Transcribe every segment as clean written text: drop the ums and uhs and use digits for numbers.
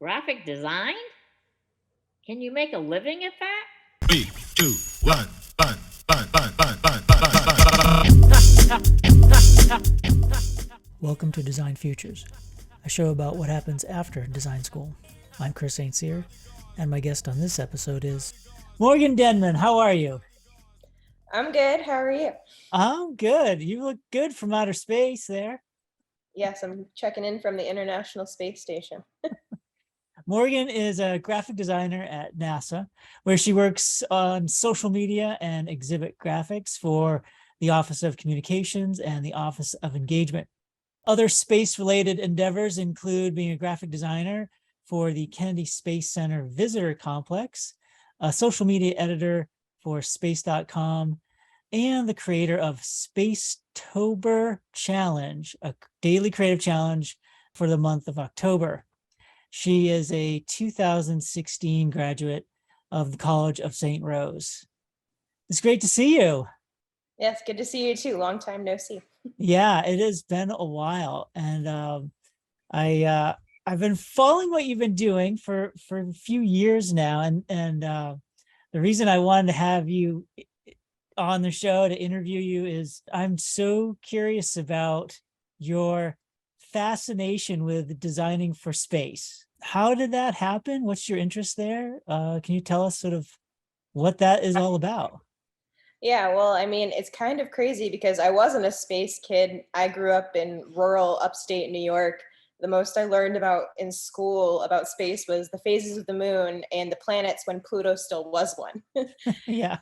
Graphic design? Can you make a living at that? Three, two, one, fun, fun, fun, fun, fun, fun, fun, fun. Welcome to Design Futures, a show about what happens after design school. I'm Chris St. Cyr, and my guest on this episode is Morgan Denman. How are you? I'm good. How are you? I'm good. You look good from outer space there. Yes, I'm checking in from the International Space Station. Morgan is a graphic designer at NASA, where she works on social media and exhibit graphics for the Office of Communications and the Office of Engagement. Other space-related endeavors include being a graphic designer for the Kennedy Space Center Visitor Complex, a social media editor for Space.com, and the creator of Spacetober Challenge, a daily creative challenge for the month of October. She is a 2016 graduate of the College of St. Rose. It's great to see you. Yes, good to see you too. Long time no see. Yeah, it has been a while, and I've been following what you've been doing for a few years now, and the reason I wanted to have you on the show to interview you is I'm so curious about your fascination with designing for space. How did that happen? What's your interest there? Can you tell us sort of what that is all about? Yeah, well, I mean, it's kind of crazy because I wasn't a space kid. I grew up in rural upstate New York. The most I learned about in school about space was the phases of the moon and the planets when Pluto still was one. Yeah.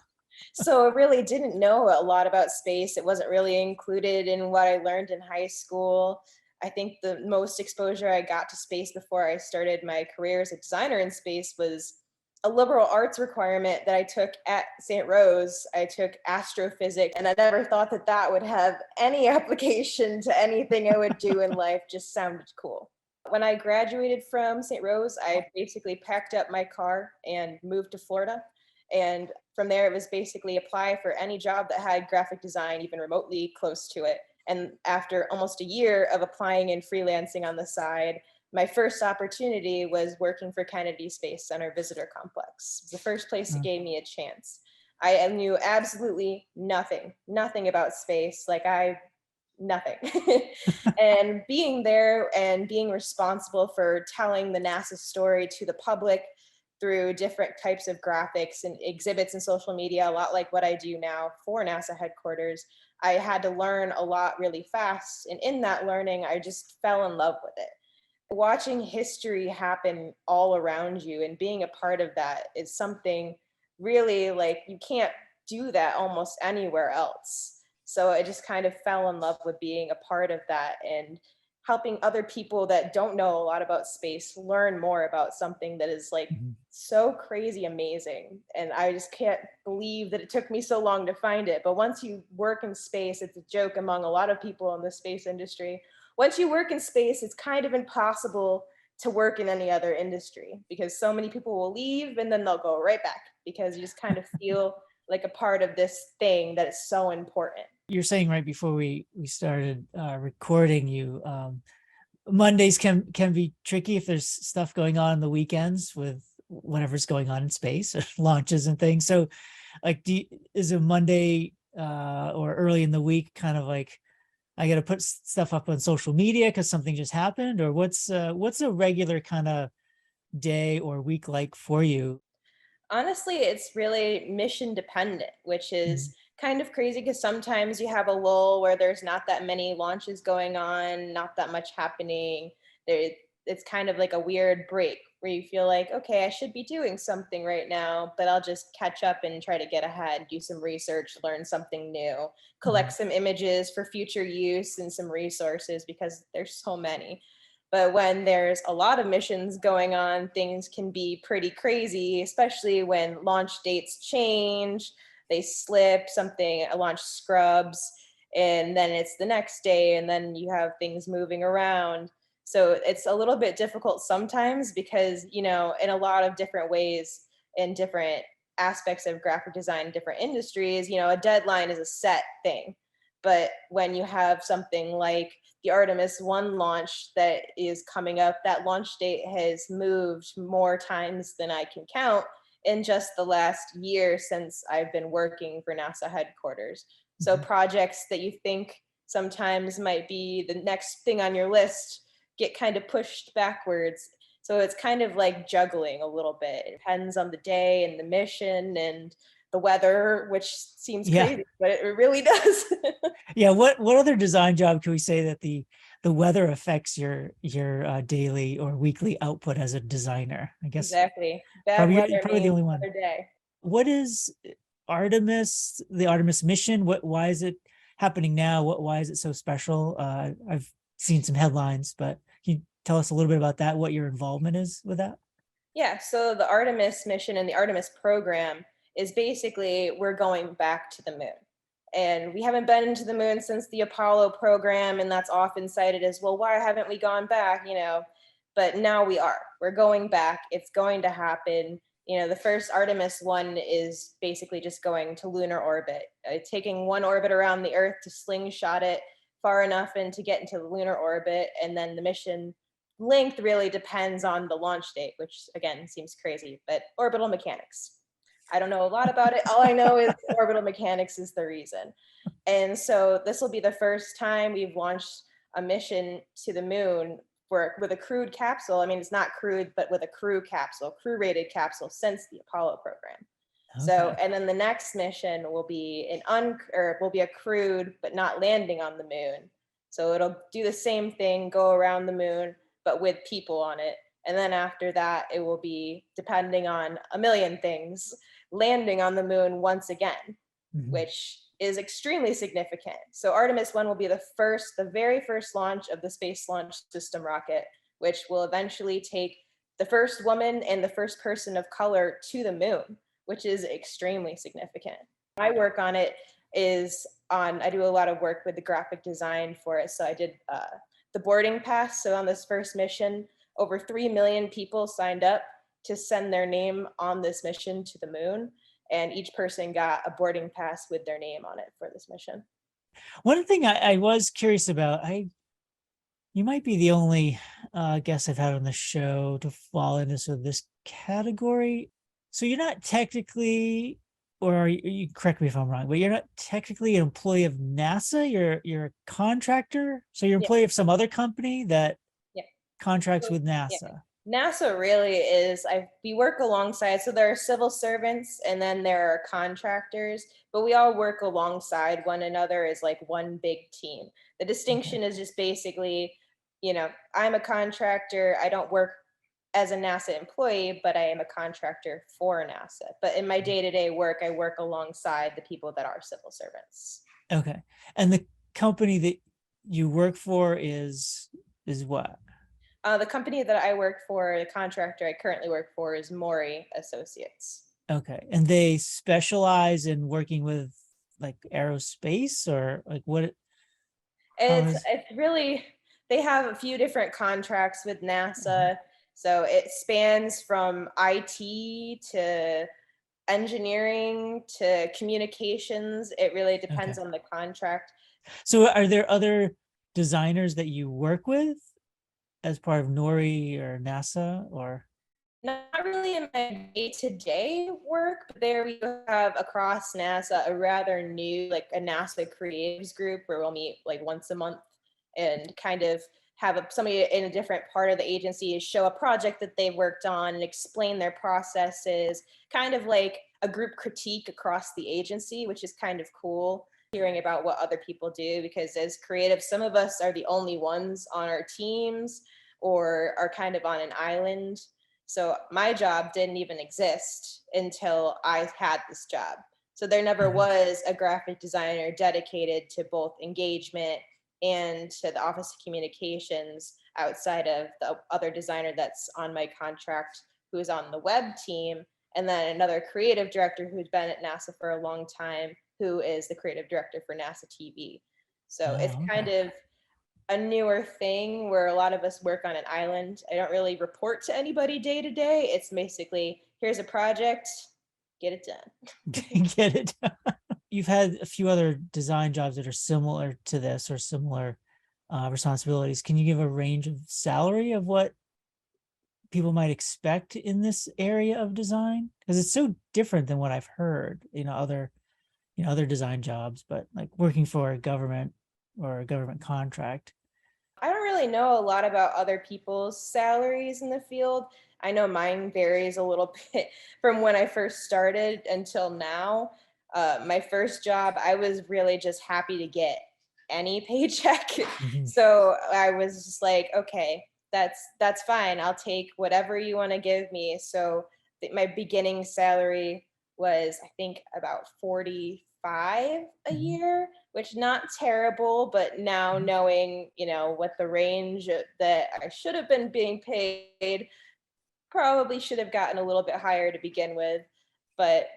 So I really didn't know a lot about space. It wasn't really included in what I learned in high school. I think the most exposure I got to space before I started my career as a designer in space was a liberal arts requirement that I took at St. Rose. I took astrophysics, and I never thought that that would have any application to anything I would do in life. Just sounded cool. When I graduated from St. Rose, I basically packed up my car and moved to Florida. And from there, it was basically apply for any job that had graphic design, even remotely close to it. And after almost a year of applying and freelancing on the side, my first opportunity was working for Kennedy Space Center Visitor Complex. It was the first place that gave me a chance. I knew absolutely nothing about space. Nothing. And being there and being responsible for telling the NASA story to the public through different types of graphics and exhibits and social media, a lot like what I do now for NASA headquarters, I had to learn a lot really fast. And in that learning, I just fell in love with it. Watching history happen all around you and being a part of that is something really like you can't do that almost anywhere else. So I just kind of fell in love with being a part of that and helping other people that don't know a lot about space learn more about something that is like so crazy amazing. And I just can't believe that it took me so long to find it. But once you work in space, it's a joke among a lot of people in the space industry. Once you work in space, it's kind of impossible to work in any other industry because so many people will leave and then they'll go right back because you just kind of feel like a part of this thing that is so important. You're saying right before we started recording you, Mondays can be tricky if there's stuff going on the weekends with whatever's going on in space or launches and things. So like, is a Monday or early in the week kind of like, I got to put stuff up on social media because something just happened, or what's a regular kind of day or week like for you? Honestly, it's really mission dependent, which is kind of crazy because sometimes you have a lull where there's not that many launches going on, not that much happening. It's kind of like a weird break where you feel like, okay, I should be doing something right now, but I'll just catch up and try to get ahead, do some research, learn something new, collect some images for future use and some resources because there's so many. But when there's a lot of missions going on, things can be pretty crazy, especially when launch dates change, they slip, a launch scrubs, and then it's the next day, and then you have things moving around. So it's a little bit difficult sometimes because, in a lot of different ways, in different aspects of graphic design, different industries, a deadline is a set thing. But when you have something like the the Artemis 1 launch that is coming up, that launch date has moved more times than I can count in just the last year since I've been working for NASA headquarters. So projects that you think sometimes might be the next thing on your list get kind of pushed backwards. So it's kind of like juggling a little bit. It depends on the day and the mission and the weather, which seems Yeah. crazy, but it really does. Yeah. What other design job can we say that the weather affects your daily or weekly output as a designer? I guess Exactly. Bad probably weather you're probably the means only one. another day. What is Artemis, the Artemis mission? Why is it happening now? Why is it so special? I've seen some headlines, but can you tell us a little bit about that, what your involvement is with that? Yeah, so the Artemis mission and the Artemis program is basically we're going back to the moon. And we haven't been to the moon since the Apollo program, and that's often cited as, well, why haven't we gone back? But now we are. We're going back. It's going to happen. The first Artemis 1 is basically just going to lunar orbit, taking one orbit around the Earth to slingshot it far enough and to get into the lunar orbit. And then the mission length really depends on the launch date, which again seems crazy, but orbital mechanics. I don't know a lot about it. All I know is orbital mechanics is the reason. And so this will be the first time we've launched a mission to the moon with a crewed capsule. I mean, it's not crewed, but with a crew rated capsule since the Apollo program. So, Okay. and then the next mission will be a crewed, but not landing on the moon. So it'll do the same thing, go around the moon, but with people on it. And then after that, it will be, depending on a million things, landing on the moon once again, which is extremely significant. So Artemis 1 will be the very first launch of the Space Launch System rocket, which will eventually take the first woman and the first person of color to the moon, which is extremely significant. My work on it I do a lot of work with the graphic design for it. So I did the boarding pass. So on this first mission, over 3 million people signed up to send their name on this mission to the moon. And each person got a boarding pass with their name on it for this mission. One thing I was curious about, you might be the only guest I've had on the show to fall into this category. So you're not technically, or you correct me if I'm wrong, but you're not technically an employee of NASA. You're a contractor. So you're an employee of some other company that contracts with NASA. NASA really is, we work alongside, so there are civil servants and then there are contractors, but we all work alongside one another as like one big team. The distinction is just basically, I'm a contractor, I don't work as a NASA employee, but I am a contractor for NASA. But in my day-to-day work, I work alongside the people that are civil servants. Okay. And the company that you work for is what? The company that I work for, the contractor I currently work for, is Mori Associates. Okay. And they specialize in working with like aerospace, or like what? It's really, they have a few different contracts with NASA. So it spans from IT to engineering to communications. It really depends on the contract. So are there other designers that you work with as part of NORI or NASA, or? Not really in my day-to-day work, but there we have across NASA a rather new, like a NASA creatives group where we'll meet like once a month and kind of have somebody in a different part of the agency show a project that they've worked on and explain their processes, kind of like a group critique across the agency, which is kind of cool, hearing about what other people do, because as creatives, some of us are the only ones on our teams or are kind of on an island. So my job didn't even exist until I had this job. So there never was a graphic designer dedicated to both engagement and to the Office of Communications outside of the other designer that's on my contract, who's on the web team, and then another creative director who's been at NASA for a long time, who is the creative director for NASA TV. So it's kind of a newer thing where a lot of us work on an island. I don't really report to anybody day to day. It's basically, here's a project, get it done. Get it done. You've had a few other design jobs that are similar to this or similar responsibilities. Can you give a range of salary of what people might expect in this area of design? Because it's so different than what I've heard, other design jobs, but like working for a government or a government contract. I don't really know a lot about other people's salaries in the field. I know mine varies a little bit from when I first started until now. My first job, I was really just happy to get any paycheck. Mhm. So I was just like, okay, that's fine. I'll take whatever you want to give me. So my beginning salary was, I think, about 45 a Mhm. year, which not terrible, but now Mhm. knowing, what the range that I should have been being paid, probably should have gotten a little bit higher to begin with. But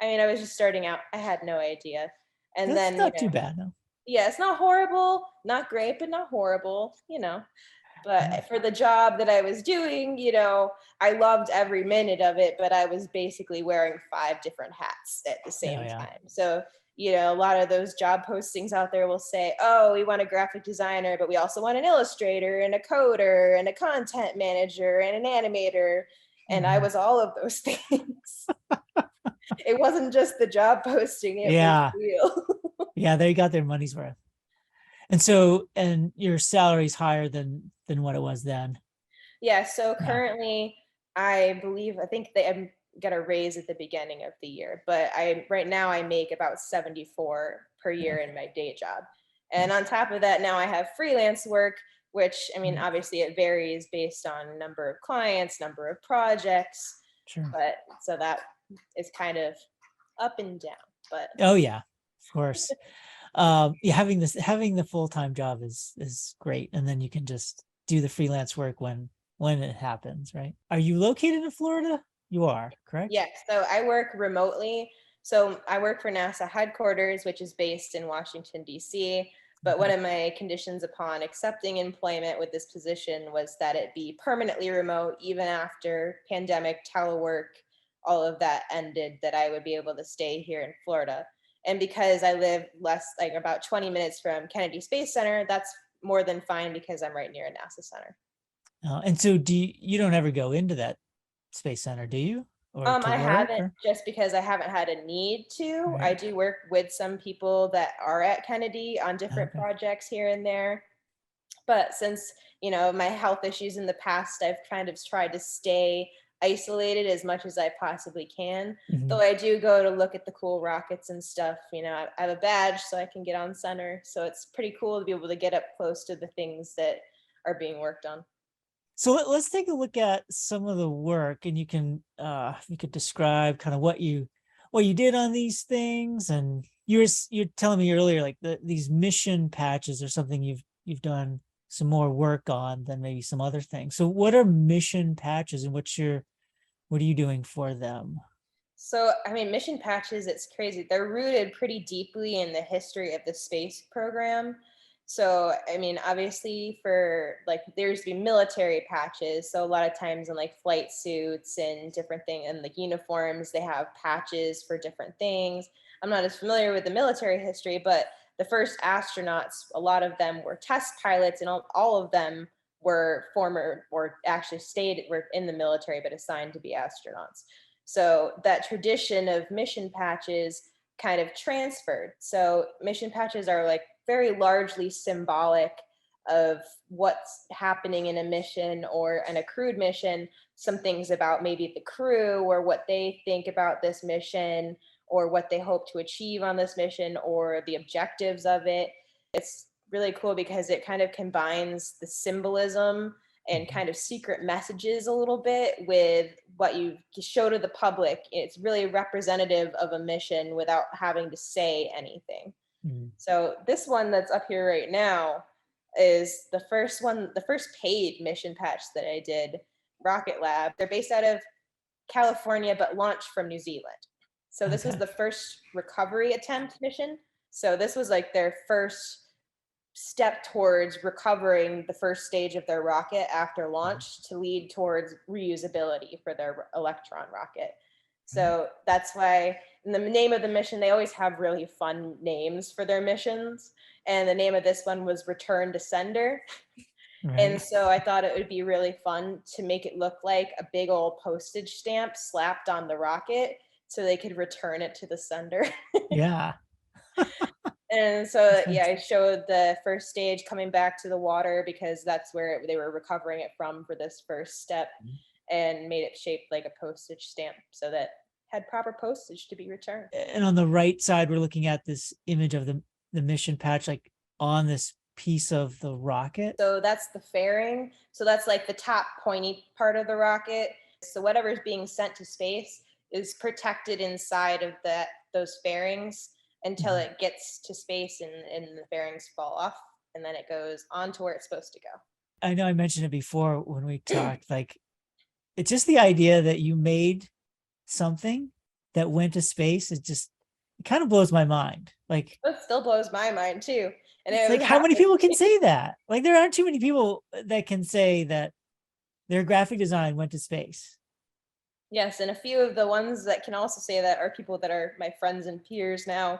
I mean, I was just starting out. I had no idea. And That's then, not too bad, no. yeah, it's not horrible, not great, but not horrible. Yeah. But for the job that I was doing, I loved every minute of it, but I was basically wearing 5 different hats at the Oh same yeah. time. So, a lot of those job postings out there will say, oh, we want a graphic designer, but we also want an illustrator and a coder and a content manager and an animator. And I Mhm. was all of those things. It wasn't just the job posting, it was Yeah. real. Yeah, they got their money's worth. And so, and your salary's higher than what it was then. Yeah, so Yeah. currently, I think they got a raise at the beginning of the year, but right now I make about 74 per year Okay. in my day job. And on top of that, now I have freelance work, which, I mean, Mm, obviously it varies based on number of clients, number of projects, sure. but so that is kind of up and down. But Oh yeah, of course. Yeah, having the full-time job is great. And then you can just do the freelance work when it happens, right? Are you located in Florida? You are, correct? yeah, so I work remotely. So I work for NASA headquarters, which is based in Washington, D.C. But one Okay. of my conditions upon accepting employment with this position was that it be permanently remote, even after pandemic, telework, all of that ended, that I would be able to stay here in Florida. And because I live like about 20 minutes from Kennedy Space Center, that's more than fine because I'm right near a NASA center. And so you don't ever go into that space center, do you? Or to I work haven't, or? just because I haven't had a need to. I Right. do work with some people that are at Kennedy on different Okay. projects here and there. But since, my health issues in the past, I've kind of tried to stay isolated as much as I possibly can. Mhm. Though I do go to look at the cool rockets and stuff. I have a badge so I can get on center. So it's pretty cool to be able to get up close to the things that are being worked on. So let's take a look at some of the work, and you could describe kind of what you did on these things. And you're telling me earlier like these mission patches are something you've done some more work on than maybe some other things. So what are mission patches, and what are you doing for them? So, I mean, mission patches, it's crazy. They're rooted pretty deeply in the history of the space program. So, I mean, obviously, for like, there's be military patches. So, a lot of times in like flight suits and different things and like uniforms, they have patches for different things. I'm not as familiar with the military history, but the first astronauts, a lot of them were test pilots, and all of them were former or actually were in the military but assigned to be astronauts. So that tradition of mission patches kind of transferred. So mission patches are like very largely symbolic of what's happening in a mission or an accrued mission, some things about maybe the crew or what they think about this mission or what they hope to achieve on this mission or the objectives of it. It's really cool because it kind of combines the symbolism and Mhm. kind of secret messages a little bit with what you show to the public. It's really representative of a mission without having to say anything. Mhm. So this one that's up here right now is the first paid mission patch that I did, Rocket Lab. They're based out of California, but launched from New Zealand. So this was Okay. the first recovery attempt mission. So this was like their first step towards recovering the first stage of their rocket after Mhm. launch to lead towards reusability for their Electron rocket. So that's why in the name of the mission, they always have really fun names for their missions. And the name of this one was Return to Sender. And Right. so I thought it would be really fun to make it look like a big old postage stamp slapped on the rocket so they could return it to the sender. Yeah. And so, yeah, That's- I showed the first stage coming back to the water because that's where they were recovering it from for this first step, and made it shaped like a postage stamp so that had proper postage to be returned. And on the right side, we're looking at this image of the mission patch, like on this piece of the rocket. So that's the fairing. So that's like the top pointy part of the rocket. So whatever's being sent to space is protected inside of those fairings until Mhm. it gets to space and the fairings fall off, and then it goes on to where it's supposed to go. I know I mentioned it before when we talked, like it's just the idea that you made something that went to space. It kind of blows my mind. Like, It still blows my mind too. And it's it like was how many happening. people can say that? Like, there aren't too many people that can say that their graphic design went to space. Yes, and a few of the ones that can also say that are people that are my friends and peers now.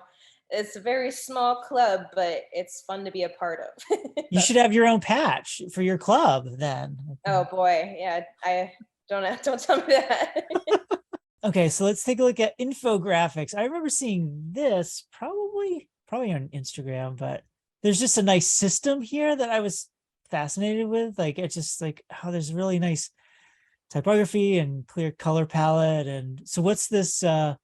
It's a very small club, but it's fun to be a part of. You should have your own patch for your club then. Oh boy, yeah, I don't tell me that. Okay, so let's take a look at infographics. I remember seeing this probably on Instagram, but there's just a nice system here that I was fascinated with. Like it's just like how there's really nice typography and clear color palette. And so what's this NASA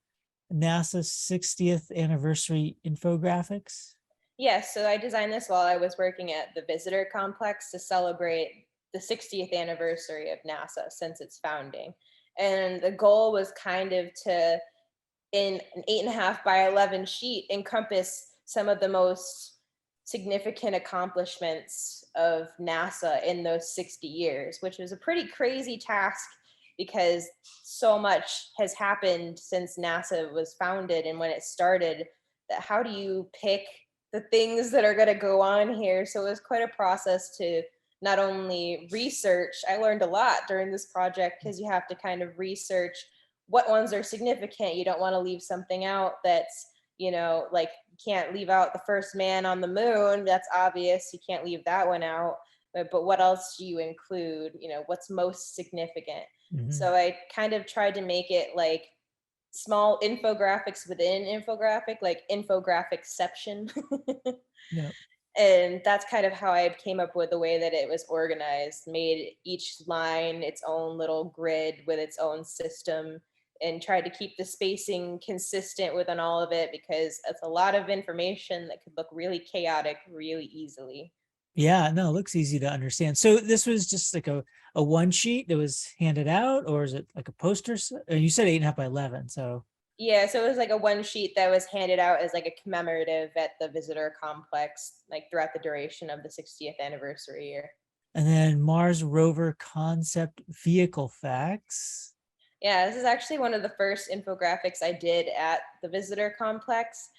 60th anniversary infographics? Yes, so I designed this while I was working at the visitor complex to celebrate the 60th anniversary of NASA since its founding. And the goal was kind of to, in an 8.5 by 11 sheet, encompass some of the most significant accomplishments of NASA in those 60 years, which was a pretty crazy task because so much has happened since NASA was founded and when it started, that how do you pick the things that are going to go on here? So it was quite a process to not only research. I learned a lot during this project because you have to kind of research what ones are significant. You don't want to leave something out that's, like you can't leave out the first man on the moon. That's obvious. You can't leave that one out. But what else do you include? What's most significant? Mhm. So I kind of tried to make it like small infographics within an infographic, like infographicsception. Yeah. And that's kind of how I came up with the way that it was organized, made each line its own little grid with its own system, and tried to keep the spacing consistent within all of it because it's a lot of information that could look really chaotic really easily. Yeah, no, it looks easy to understand. So this was just like a one sheet that was handed out, or is it like a poster? You said 8.5 by 11. So Yeah, so it was like a one sheet that was handed out as like a commemorative at the visitor complex, like throughout the duration of the 60th anniversary year. and then Mars rover concept vehicle facts. Yeah, this is actually one of the first infographics I did at the visitor complex.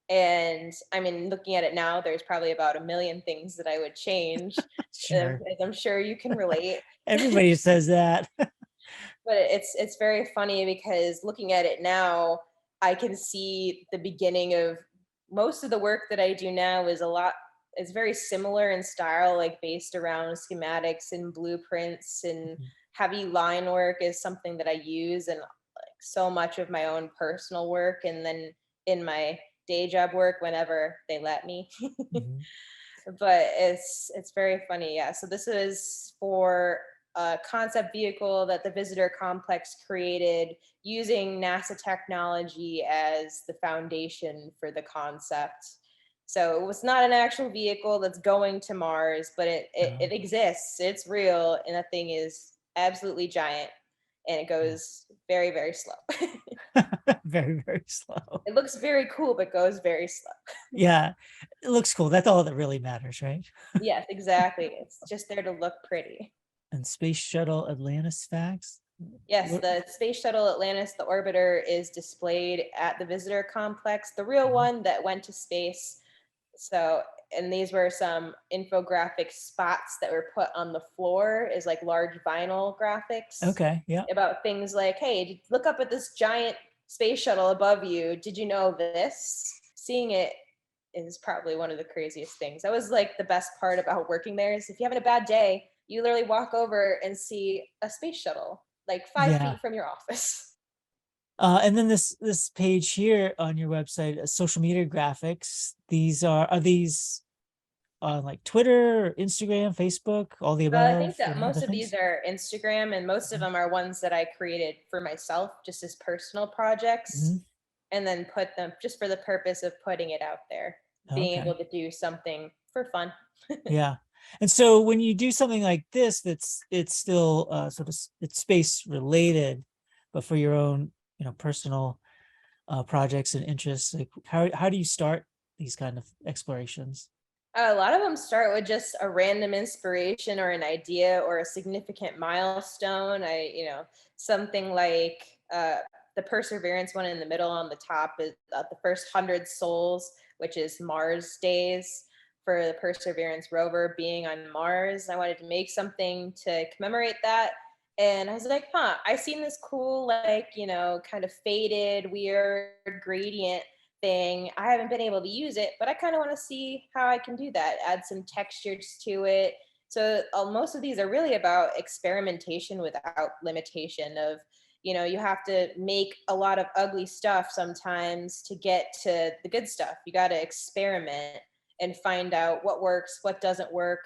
And I mean, looking at it now, there's probably about a million things that I would change, Sure. as I'm sure you can relate. Everybody says that. But it's very funny because looking at it now, I can see the beginning of most of the work that I do now is very similar in style, like based around schematics and blueprints, and heavy line work is something that I use and like so much of my own personal work, and then in my day job work whenever they let me. Mhm. But it's very funny. Yeah, so this is for a concept vehicle that the visitor complex created using NASA technology as the foundation for the concept. So it was not an actual vehicle that's going to Mars, but it exists, it's real, and that thing is absolutely giant, and it goes very, very slow. Very, very slow. It looks very cool, but goes very slow. Yeah, it looks cool. That's all that really matters, right? Yes, exactly. It's just there to look pretty. And Space Shuttle Atlantis facts. Yes, What- the Space Shuttle Atlantis, the orbiter, is displayed at the visitor complex, the real one that went to space. So and these were some infographic spots that were put on the floor as like large vinyl graphics. Okay. Yeah. About things like, hey, look up at this giant space shuttle above you. Did you know this? Seeing it is probably one of the craziest things. That was like the best part about working there is if you're having a bad day, you literally walk over and see a space shuttle like 5 Yeah. feet from your office. And then this page here on your website, social media graphics. These are these on like Twitter, Instagram, Facebook, all the I above, think that and most other of these things? are Instagram, and most of them are ones that I created for myself, just as personal projects, Mhm. and then put them just for the purpose of putting it out there, being Okay. able to do something for fun. Yeah. And so when you do something like this, it's still sort of it's space related, but for your own, personal projects and interests, like how do you start these kind of explorations? A lot of them start with just a random inspiration or an idea or a significant milestone. Something like the Perseverance one in the middle on the top is the first 100 souls, which is Mars days for the Perseverance rover being on Mars. I wanted to make something to commemorate that. And I was like, I seen this cool, kind of faded, weird gradient thing. I haven't been able to use it, but I kind of want to see how I can do that, add some textures to it. So most of these are really about experimentation without limitation of, you have to make a lot of ugly stuff sometimes to get to the good stuff. You got to experiment and find out what works, what doesn't work,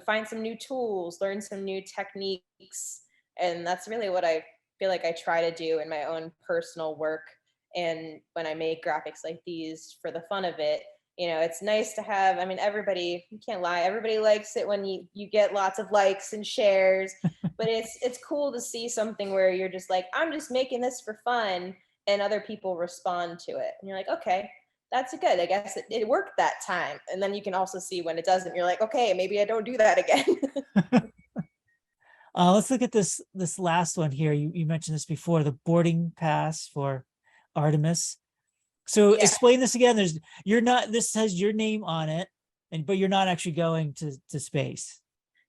find some new tools, learn some new techniques. And that's really what I feel like I try to do in my own personal work. And when I make graphics like these for the fun of it, it's nice to have, everybody, you can't lie, everybody likes it when you get lots of likes and shares, but it's cool to see something where you're just like, I'm just making this for fun, and other people respond to it. And you're like, okay, that's good. I guess it worked that time. And then you can also see when it doesn't, you're like, okay, maybe I don't do that again. Let's look at this last one here. You mentioned this before, the boarding pass for Artemis. So Yeah. explain this again. This has your name on it, but you're not actually going to space.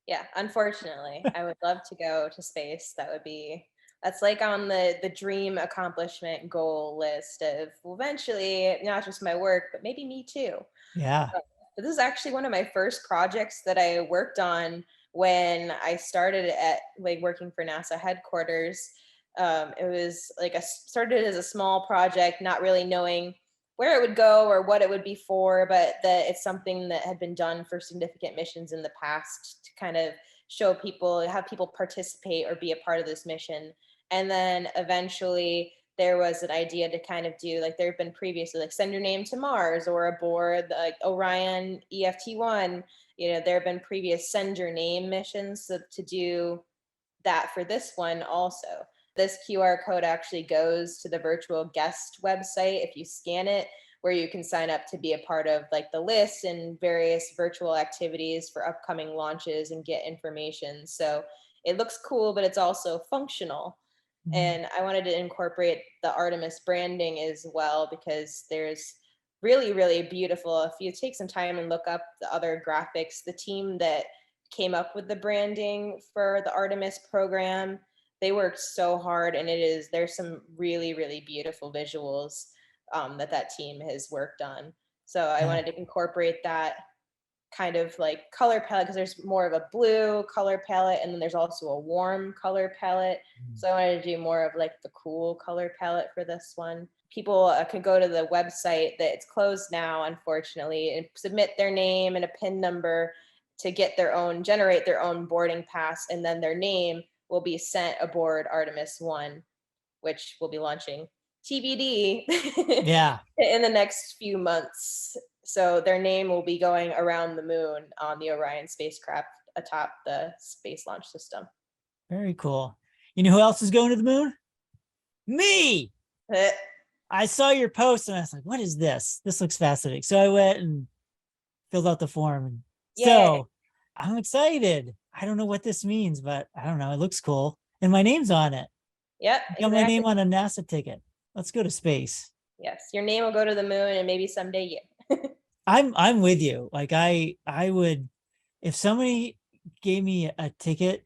Yeah, unfortunately, I would love to go to space. That's like on the dream accomplishment goal list of eventually, not just my work, but maybe me too. Yeah. But this is actually one of my first projects that I worked on when I started at like working for NASA headquarters. It was like started as a small project, not really knowing where it would go or what it would be for, but that it's something that had been done for significant missions in the past to kind of show people, have people participate or be a part of this mission. And then eventually there was an idea to kind of do, like there have been previously, like send your name to Mars or aboard like Orion EFT-1. There have been previous send your name missions to do that for this one also. This QR code actually goes to the virtual guest website if you scan it, where you can sign up to be a part of like the list and various virtual activities for upcoming launches and get information. So it looks cool, but it's also functional. And I wanted to incorporate the Artemis branding as well, because there's really, really beautiful. If you take some time and look up the other graphics, the team that came up with the branding for the Artemis program, they worked so hard, and there's some really, really beautiful visuals that team has worked on. So I Yeah. wanted to incorporate that kind of like color palette, because there's more of a blue color palette, and then there's also a warm color palette. So I wanted to do more of like the cool color palette for this one. People can go to the website that it's closed now, unfortunately, and submit their name and a PIN number to generate their own boarding pass, and then their name will be sent aboard Artemis 1, which will be launching TBD Yeah. in the next few months. So their name will be going around the moon on the Orion spacecraft atop the Space Launch System. Very cool. You know who else is going to the moon? Me. Eh, I saw your post and I was like, what is this? This looks fascinating. So I went and filled out the form. And Yay. so I'm excited. I don't know what this means, but I don't know. It looks cool. And my name's on it. Yep. Got my Exactly. name on a NASA ticket. Let's go to space. Yes. Your name will go to the moon, and maybe someday you. I'm with you. Like I would, if somebody gave me a ticket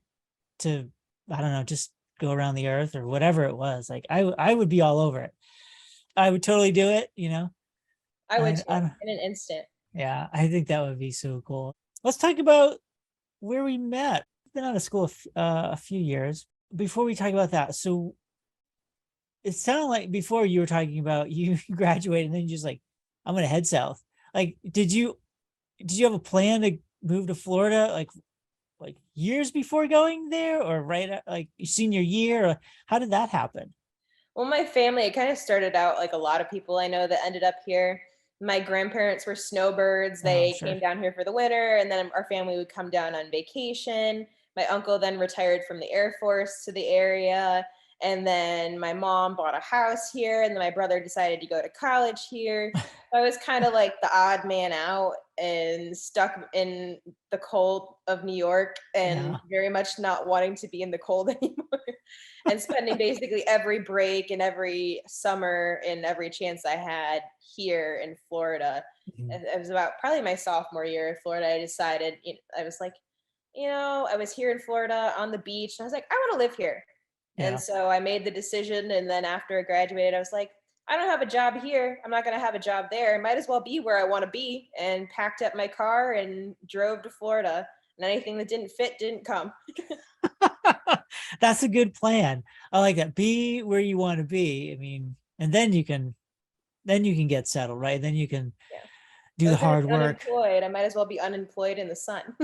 to, I don't know, just go around the earth or whatever it was, like I would be all over it. I would totally do it, you know. I would too, I in an instant. yeah, I think that would be so cool. Let's talk about where we met. Been out of school a few years. Before we talk about that, so it sounded like before you were talking about you graduated and then you just like, I'm gonna head south. Like, did you have a plan to move to Florida like years before going there, or like your senior year? Or how did that happen? Well, my family, it kind of started out like a lot of people I know that ended up here. My grandparents were snowbirds. Oh, They sure. came down here for the winter, and then our family would come down on vacation. My uncle then retired from the Air Force to the area. And then my mom bought a house here, and then my brother decided to go to college here. So I was kind of like the odd man out and stuck in the cold of New York and Yeah. very much not wanting to be in the cold anymore and spending basically every break and every summer and every chance I had here in Florida. Mhm. And it was about probably my sophomore year in Florida. I decided, I was like, I was here in Florida on the beach, and I was like, I want to live here. And Yeah. so I made the decision. And then after I graduated, I was like, I don't have a job here. I'm not going to have a job there. I might as well be where I want to be. And packed up my car and drove to Florida. And anything that didn't fit didn't come. That's a good plan. I like that. Be where you want to be. I mean, and then you can get settled, right? Then you can Yeah. do I the was going to hard be work. unemployed. I might as well be unemployed in the sun.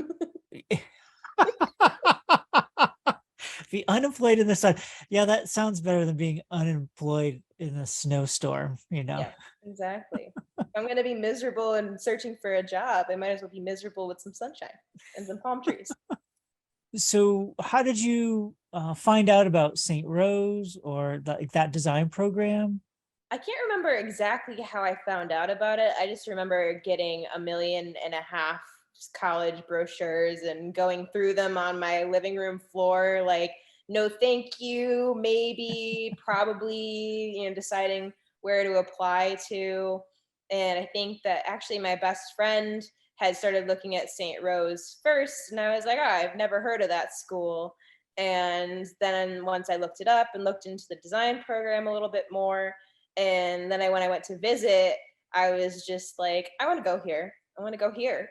Be unemployed in the sun. Yeah, that sounds better than being unemployed in a snowstorm, you know. Yeah, exactly. If I'm going to be miserable and searching for a job, I might as well be miserable with some sunshine and some palm trees. So how did you find out about St. Rose or that design program? I can't remember exactly how I found out about it. I just remember getting 1.5 million college brochures and going through them on my living room floor, like, no, thank you, maybe, probably, deciding where to apply to. And I think that actually my best friend had started looking at St. Rose first, and I was like, oh, I've never heard of that school. And then once I looked it up and looked into the design program a little bit more, and then when I went to visit, I was just like, I want to go here. I want to go here.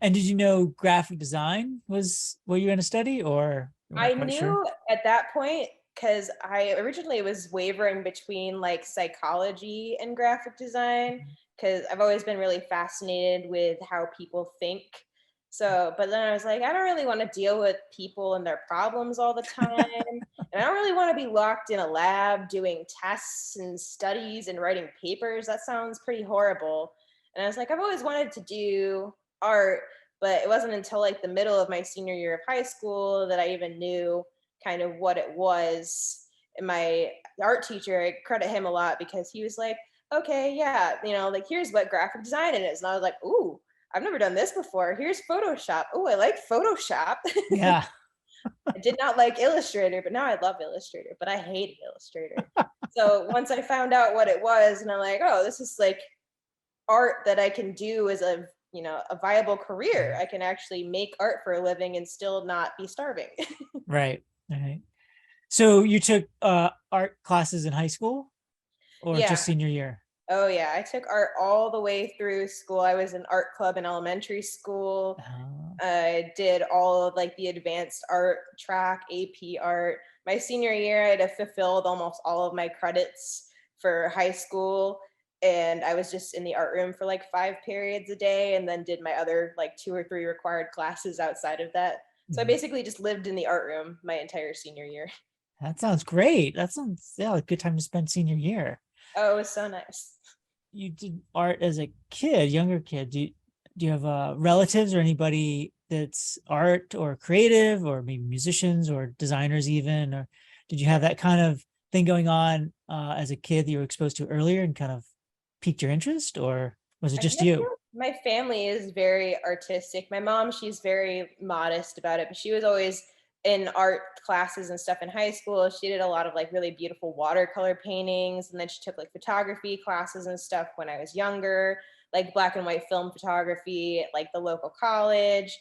And did you know graphic design was what you were going to study, or you I weren't quite sure? knew at that point because I originally was wavering between like psychology and graphic design because I've always been really fascinated with how people think. So, but then I was like, I don't really want to deal with people and their problems all the time. And I don't really want to be locked in a lab doing tests and studies and writing papers. That sounds pretty horrible. And I was like, I've always wanted to do art, but it wasn't until like the middle of my senior year of high school that I even knew kind of what it was. And my art teacher, I credit him a lot because he was like, okay, yeah, like, here's what graphic design is. And I was like, ooh, I've never done this before. Here's Photoshop. Oh, I like Photoshop. Yeah. I did not like Illustrator, but now I love Illustrator, but I hated Illustrator. So once I found out what it was, and I'm like, oh, this is like art that I can do as a viable career. I can actually make art for a living and still not be starving. Right. Right. So you took art classes in high school or Yeah. just senior year? Oh yeah, I took art all the way through school. I was in art club in elementary school. I did all of like the advanced art track, AP art. My senior year, I'd have fulfilled almost all of my credits for high school. And I was just in the art room for like 5 periods a day and then did my other like 2 or 3 required classes outside of that. So I Mhm. basically just lived in the art room my entire senior year. That sounds great. That sounds, yeah, like a good time to spend senior year. Oh, it was so nice. You did art as a kid, younger kid. Do you have relatives or anybody that's art or creative, or maybe musicians or designers even? Or did you have that kind of thing going on as a kid that you were exposed to earlier and kind of piqued your interest, or was it I just feel you? my family is very artistic. My mom, she's very modest about it, but she was always in art classes and stuff in high school. She did a lot of like really beautiful watercolor paintings, and then she took like photography classes and stuff when I was younger. like black and white film photography at like the local college.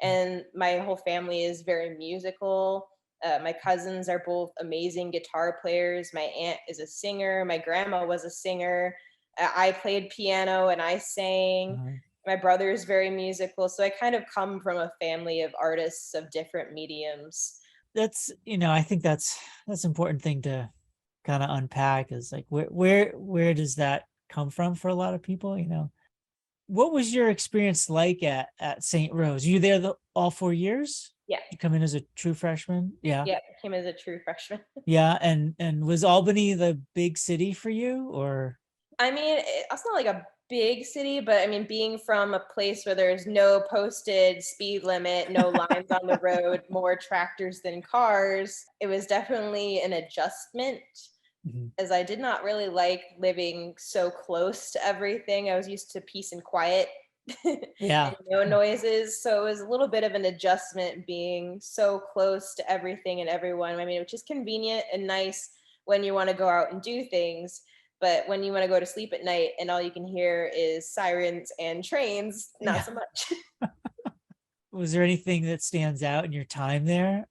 And my whole family is very musical. My cousins are both amazing guitar players. My aunt is a singer. My grandma was a singer. I played piano and I sang. Uh, My brother is very musical. So I kind of come from a family of artists of different mediums. that's, I think that's an important thing to kind of unpack, is like where does that come from for a lot of people, What was your experience like at St. Rose? You there all 4 years? Yeah. You come in as a true freshman? Yeah. Yeah, came as a true freshman. Yeah. And was Albany the big city for you, or? I mean, it's not like a big city, but I mean, being from a place where there's no posted speed limit, no lines on the road, more tractors than cars, it was definitely an adjustment, Mhm. as I did not really like living so close to everything. I was used to peace and quiet Yeah. and no noises. So it was a little bit of an adjustment being so close to everything and everyone. I mean, which is convenient and nice when you want to go out and do things. But when you want to go to sleep at night and all you can hear is sirens and trains, not Yeah. so much. Was there anything that stands out in your time there?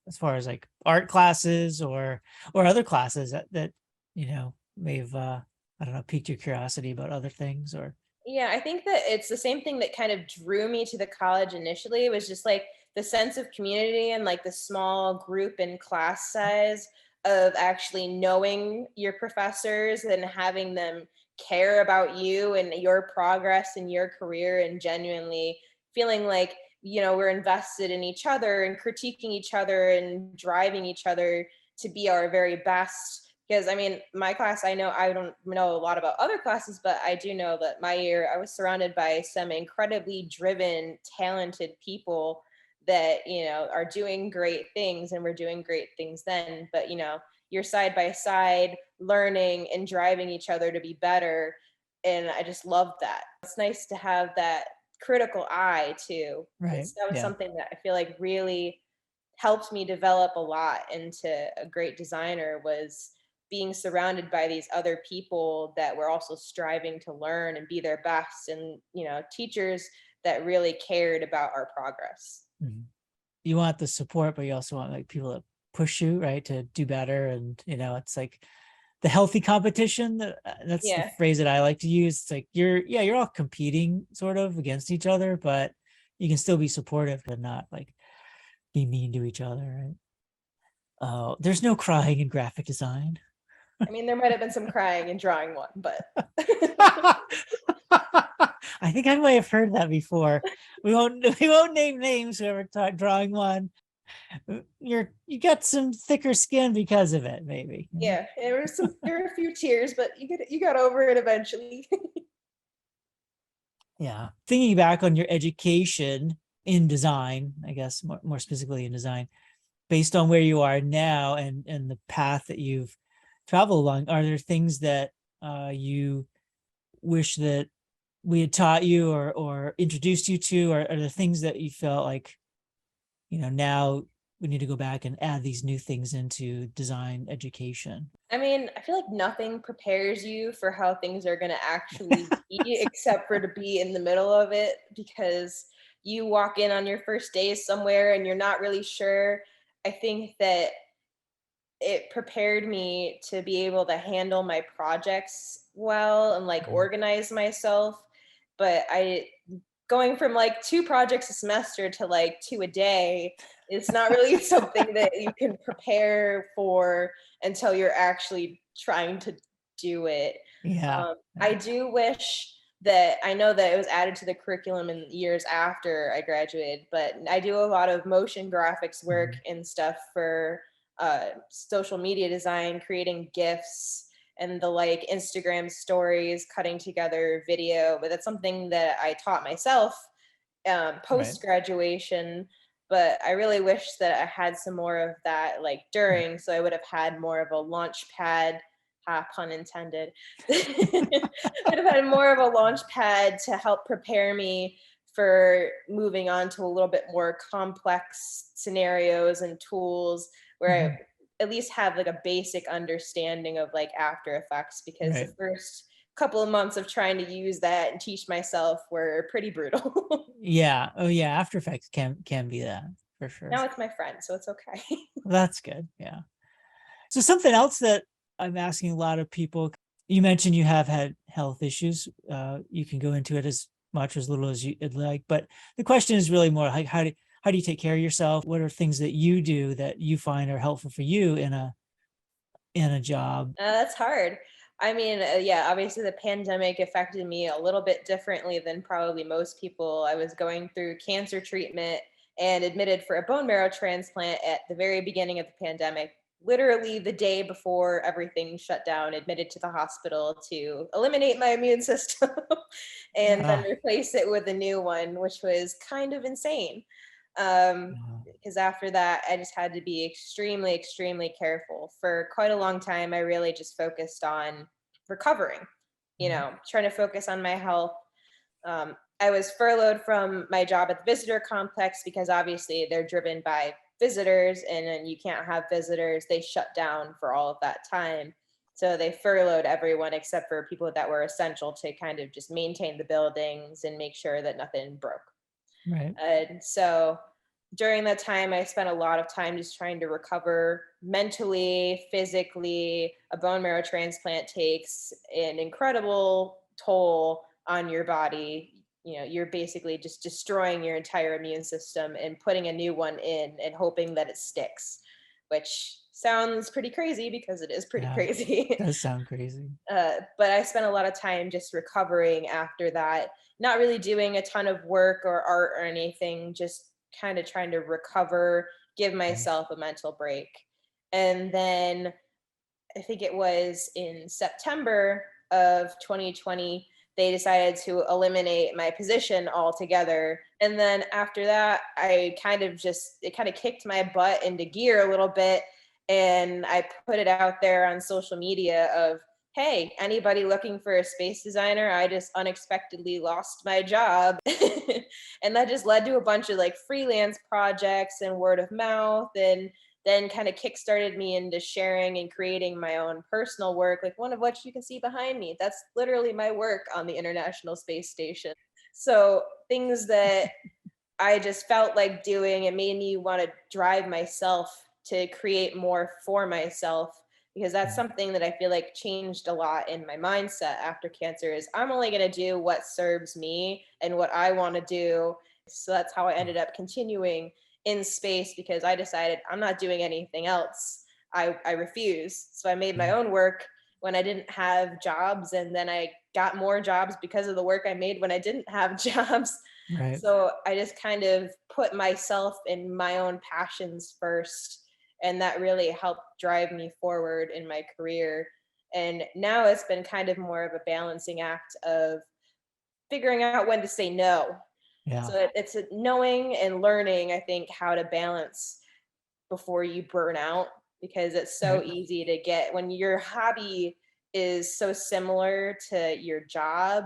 As far as like art classes or other classes that may have I don't know, piqued your curiosity about other things, or? Yeah, I think that it's the same thing that kind of drew me to the college initially. It was just like the sense of community and like the small group and class size of actually knowing your professors and having them care about you and your progress in your career, and genuinely feeling like, we're invested in each other and critiquing each other and driving each other to be our very best. Because I mean, my class, I don't know a lot about other classes, but I do know that my year I was surrounded by some incredibly driven, talented people that, are doing great things, and we're doing great things then. But, you're side by side learning and driving each other to be better. And I just love that. It's nice to have that critical eye too. Right. That was Yeah. something that I feel like really helped me develop a lot into a great designer, was being surrounded by these other people that were also striving to learn and be their best, and teachers that really cared about our progress. Mhm. You want the support, but you also want like people that push you, right, to do better. And it's like the healthy competition. That's the Yeah. phrase that I like to use. It's like you're all competing sort of against each other, but you can still be supportive and not like be mean to each other, right? Oh, there's no crying in graphic design. I mean, there might have been some crying in drawing one, but I think I might have heard that before. We won't name names. Whoever taught drawing one, you got some thicker skin because of it, maybe. yeah, there were a few tears, but you got over it eventually. Yeah. Thinking back on your education in design, I guess more specifically in design, based on where you are now and the path that you've traveled along, are there things that you wish that we had taught you or introduced you to, or are there things that you felt like, now we need to go back and add these new things into design education? I mean, I feel like nothing prepares you for how things are going to actually be, except for to be in the middle of it, because you walk in on your first day somewhere and you're not really sure. I think that it prepared me to be able to handle my projects well and like Mhm. organize myself. But going from like 2 projects a semester to like 2 a day, it's not really something that you can prepare for until you're actually trying to do it. Yeah. I do wish that I know that it was added to the curriculum in years after I graduated, but I do a lot of motion graphics work Mhm. and stuff for social media design, creating GIFs and the like, Instagram stories, cutting together video. But that's something that I taught myself Right. post graduation. But I really wish that I had some more of that like during, so I would have had more of a launch pad, pun intended. I'd have had more of a launch pad to help prepare me for moving on to a little bit more complex scenarios and tools, where Mhm. I at least have like a basic understanding of like After Effects, because the Right. first couple of months of trying to use that and teach myself were pretty brutal. Yeah. Oh yeah. After Effects can be that for sure. Now it's my friend, so it's okay. That's good. Yeah. So something else that I'm asking a lot of people, you mentioned you have had health issues. You can go into it as much or as little as you'd like, but the question is really more like how do you take care of yourself? What are things that you do that you find are helpful for you in a job? That's hard. I mean, yeah, obviously the pandemic affected me a little bit differently than probably most people. I was going through cancer treatment and admitted for a bone marrow transplant at the very beginning of the pandemic, literally the day before everything shut down, admitted to the hospital to eliminate my immune system and then Ah, replace it with a new one, which was kind of insane. Um, because after that, I just had to be extremely, extremely careful. For quite a long time, I really just focused on recovering, trying to focus on my health. I was furloughed from my job at the visitor complex because obviously they're driven by visitors, and then you can't have visitors. They shut down for all of that time. So they furloughed everyone except for people that were essential to kind of just maintain the buildings and make sure that nothing broke. right. And so during that time, I spent a lot of time just trying to recover mentally, physically. A bone marrow transplant takes an incredible toll on your body. You're basically just destroying your entire immune system and putting a new one in and hoping that it sticks, which sounds pretty crazy because it is pretty Yeah. crazy. Does sound crazy. But I spent a lot of time just recovering after that, not really doing a ton of work or art or anything, just kind of trying to recover, give myself a mental break. And then I think it was in September of 2020, they decided to eliminate my position altogether. And then after that, it kind of kicked my butt into gear a little bit. And I put it out there on social media of, hey, anybody looking for a space designer? I just unexpectedly lost my job. And that just led to a bunch of like freelance projects and word of mouth, and then kind of kickstarted me into sharing and creating my own personal work, like one of which you can see behind me. That's literally my work on the International Space Station. So things that I just felt like doing, it made me want to drive myself to create more for myself, because that's something that I feel like changed a lot in my mindset after cancer. Is I'm only going to do what serves me and what I want to do. So that's how I ended up continuing in space, because I decided I'm not doing anything else. I refuse. So I made my own work when I didn't have jobs, and then I got more jobs because of the work I made when I didn't have jobs. Right. So I just kind of put myself and my own passions first, and that really helped drive me forward in my career. And now it's been kind of more of a balancing act of figuring out when to say no. Yeah. So it's knowing and learning, I think, how to balance before you burn out, because it's so Right. easy to get when your hobby is so similar to your job,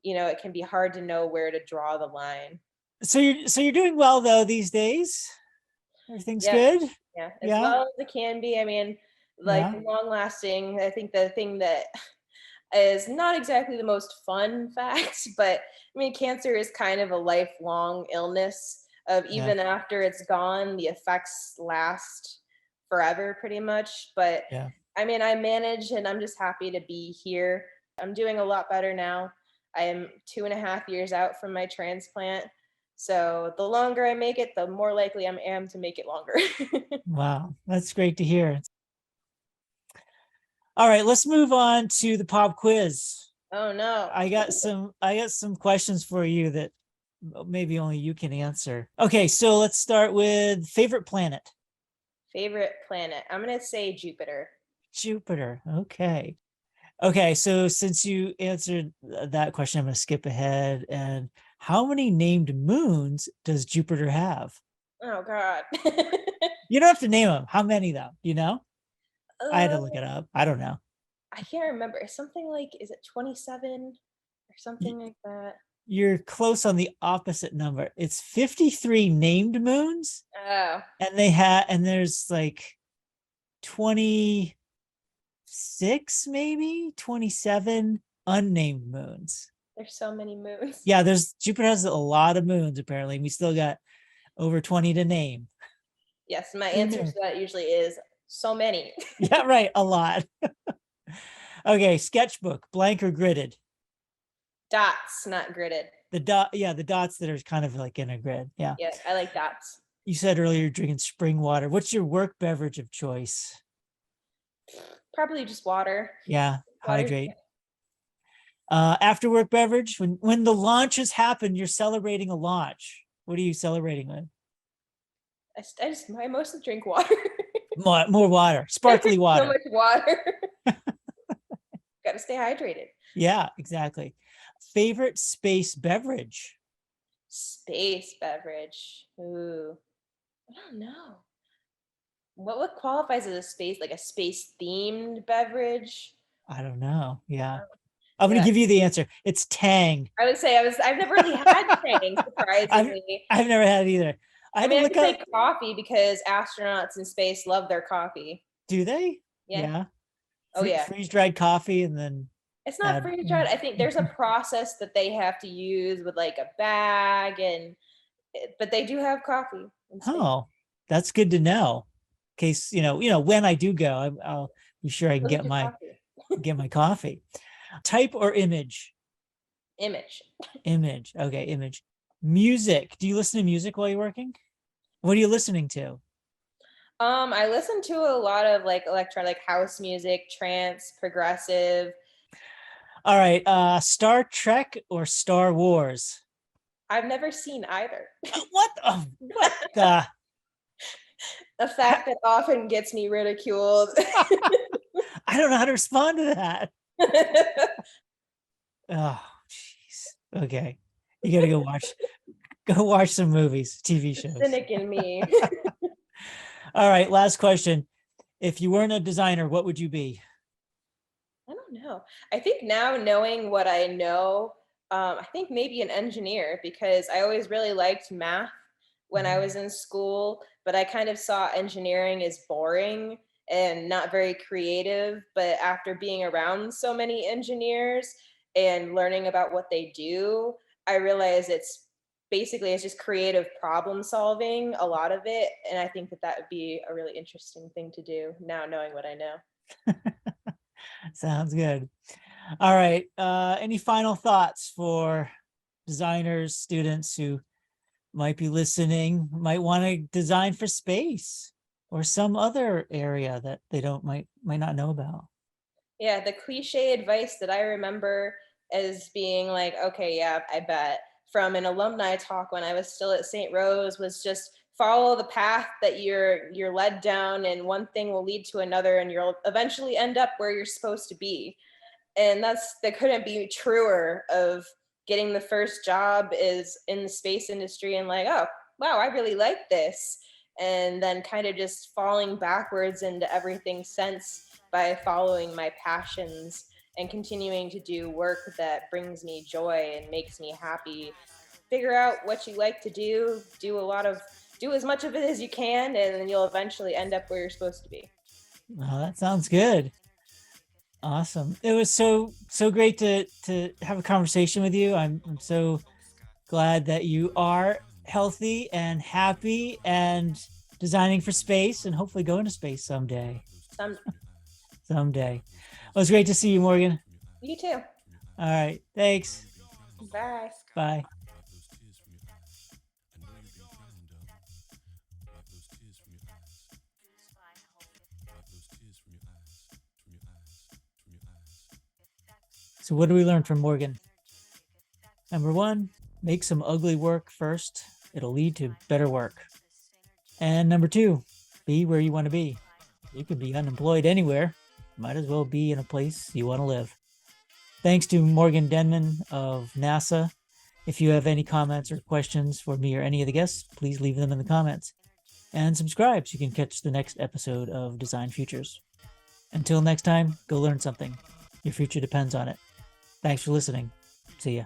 it can be hard to know where to draw the line. So you're doing well though these days. Everything's Yeah, good. yeah, as Yeah. well as it can be. I mean, like Yeah. long lasting, I think the thing that is not exactly the most fun fact, but I mean, cancer is kind of a lifelong illness. Of Yeah. even after it's gone, the effects last forever pretty much. But Yeah. I mean, I manage, and I'm just happy to be here. I'm doing a lot better now. I am 2.5 years out from my transplant. So the longer I make it, the more likely I am to make it longer. Wow. That's great to hear. All right, let's move on to the pop quiz. Oh no. I got some questions for you that maybe only you can answer. Okay, so let's start with favorite planet. Favorite planet? I'm going to say Jupiter. Jupiter. Okay. Okay, so since you answered that question, I'm going to skip ahead. And how many named moons does Jupiter have? Oh God. You don't have to name them. How many though? You know? I had to uh, look it up. I don't know. I can't remember. It's something like, is it 27 or Y- something like that? You're close on the opposite number. It's 53 named moons, Oh, and there's like 26, maybe 27 unnamed moons. There's so many moons. Yeah, Jupiter has a lot of moons, apparently. We still got over 20 to name. Yes, my Who answer knew? to that usually is so many. Yeah, right. A lot. Okay, sketchbook, blank or gridded? Dots, not gridded. The dots that are kind of like in a grid. Yeah. Yeah, I like dots. You said earlier you're drinking spring water. What's your work beverage of choice? Probably just water. Yeah, Water's hydrate. After work beverage, when the launches happen, you're celebrating a launch. What are you celebrating with? I mostly drink water. More water, sparkly So water. much water. Got to stay hydrated. Yeah, exactly. Favorite space beverage? Space beverage. Ooh, I don't know. What qualifies as a space, like a space themed beverage? I don't know. Yeah. I'm going Yeah. to give you the answer. It's Tang. I would say I've never really had Tang, surprisingly. I've never had it either. I I had mean, to I look could up. say coffee because astronauts in space love their coffee. Do they? Yeah. Oh, yeah. Freeze-dried coffee and then It's not add- freeze dried. I think there's a process that they have to use with like a bag but they do have coffee. in space. Oh, that's good to know. In case, when I do go, I'll be sure I can Look get at your my coffee. coffee. Type or image? Image. Image. Okay, image. Music. Do you listen to music while you're working? What are you listening to? I listen to a lot of like electronic house music, trance, progressive. All right. Star Trek or Star Wars? I've never seen either. What? What the? A fact that often gets me ridiculed. I don't know how to respond to that. Oh, jeez. Okay. You gotta go watch some movies, TV shows. Cynic in me. All right, last question. If you weren't a designer, what would you be? I don't know. I think now knowing what I know, I think maybe an engineer because I always really liked math when I was in school, but I kind of saw engineering as boring and not very creative. But after being around so many engineers and learning about what they do, I realize it's just creative problem solving, a lot of it. And I think that would be a really interesting thing to do now knowing what I know. Sounds good. All right. Any final thoughts for designers, students who might be listening, might want to design for space or some other area that they might not know about? Yeah, the cliche advice that I remember as being like, okay, yeah, I bet, from an alumni talk when I was still at St. Rose was just follow the path that you're led down, and one thing will lead to another, and you'll eventually end up where you're supposed to be. And that couldn't be truer of getting the first job is in the space industry and like, oh, wow, I really like this. And then kind of just falling backwards into everything since by following my passions and continuing to do work that brings me joy and makes me happy. Figure out what you like to do as much of it as you can, and then you'll eventually end up where you're supposed to be. Oh, that sounds good. Awesome. It was so great to have a conversation with you. I'm so glad that you are healthy and happy and designing for space and hopefully going to space someday. Someday. Well, it's great to see you, Morgan. You too. All right. Thanks. Bye. Bye. So what do we learn from Morgan? Number 1, make some ugly work first. It'll lead to better work. And number 2, be where you want to be. You could be unemployed anywhere. Might as well be in a place you want to live. Thanks to Morgan Denman of NASA. If you have any comments or questions for me or any of the guests, please leave them in the comments. And subscribe so you can catch the next episode of Design Futures. Until next time, go learn something. Your future depends on it. Thanks for listening. See ya.